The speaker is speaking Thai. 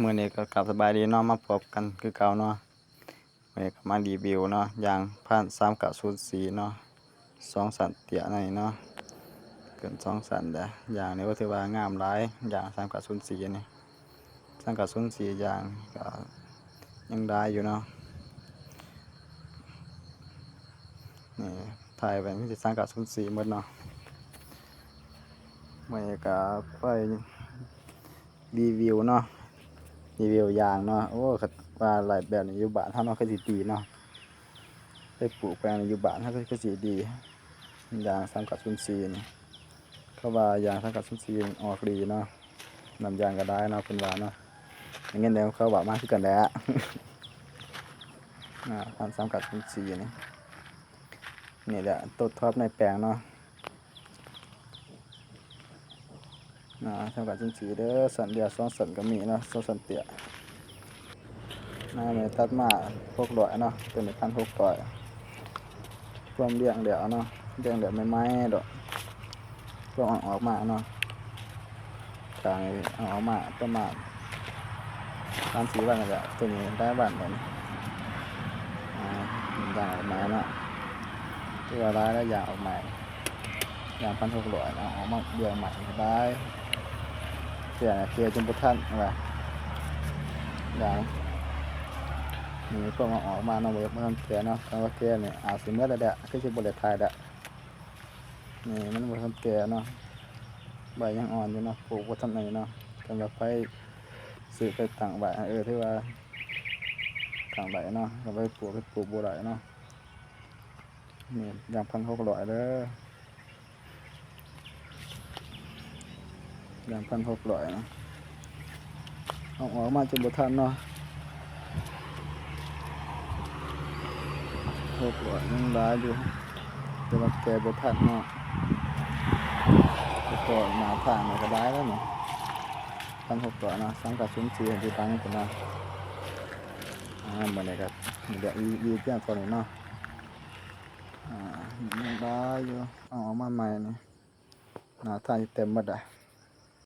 มื้อนี้ก็กลับสบายดีเนาะมาพบกันคือเก่าเนาะมื้อนี้ก็มารีวิวเนาะยางพาร์ท3-04เนาะ2สันเตี้ยในเนาะเกิน2สันเด้อย่างนี้ก็ถือว่างามหลายยาง3-04นี่3-04ยางก็ยังได้อยู่เนาะนี่ถ่ายไว้มีแต่3-04หมดเนาะมื้อนี้ก็ไปรีวิวเนาะรีวิวยางเนาะโอ้ว่าหลายแบบนี้อยู่บ้านเฮาเนาะคือสิดีเนาะไปปลูกแปลงอยู่บ้านเฮาคือสิดียาง3-04นี่เขาว่ายาง3-04ออกดีเนาะน้ำยางก็ได้เนาะเพิ่นว่าเนาะอย่างงั้นแล้วเขาว่ามาคือกันแหละพัน3-04นี่แหละต้นท็อปในแปลงเนาะ3-04เด้อสันเดียว2สันก็มีเนาะ2สันเตี้ยแม่ตัดมา600เนาะตัวนี้1,600รวมเลี้ยงเดี๋ยวเนาะเลี้ยงเดี๋ยวไม่ดอกรวมออกมาเนาะกลางเอาออกมาประมาณ3-4 วันนั่นแหละตัวนี้ได้บ้านผมอย่างออกมาเนาะตัวร้ายแล้วอย่างออกมาอย่าง1,600เอาออกมาเลี้ยงใหม่ได้เกลือจนบุทันอะไรอย่างนี่พวกมาออกมาเนาะเว็บมันเกลือเนาะคำว่าเกลือเนี่ยอาจสิเมื่อใดก็คือบริษัทไทยได้นี่มันบริษัทเกลือเนาะใบยังอ่อนอยู่เนาะปลูกวัฒนไหนเนาะกำลังไปซื้อไปต่างใบที่ว่าต่างใบเนาะก็ไปปลูกบัวไหลเนาะนี่อย่าง1,600เด้ออย่าง1,600เนาะเอาออกมาจนบุทันเนาะ600ยังร้ายอยู่แต่ว่าแกบุทันเนาะก็หนาทางมันก็ได้แล้วเนาะ1,600เนาะ3-04ที่ตั้งกันเนาะเหมือนกันเดี๋ยวอีเปลี่ยนตัวนี้เนาะยังได้อยู่เอาออกมาใหม่นี่หนาทางเต็มหมดอ่ะ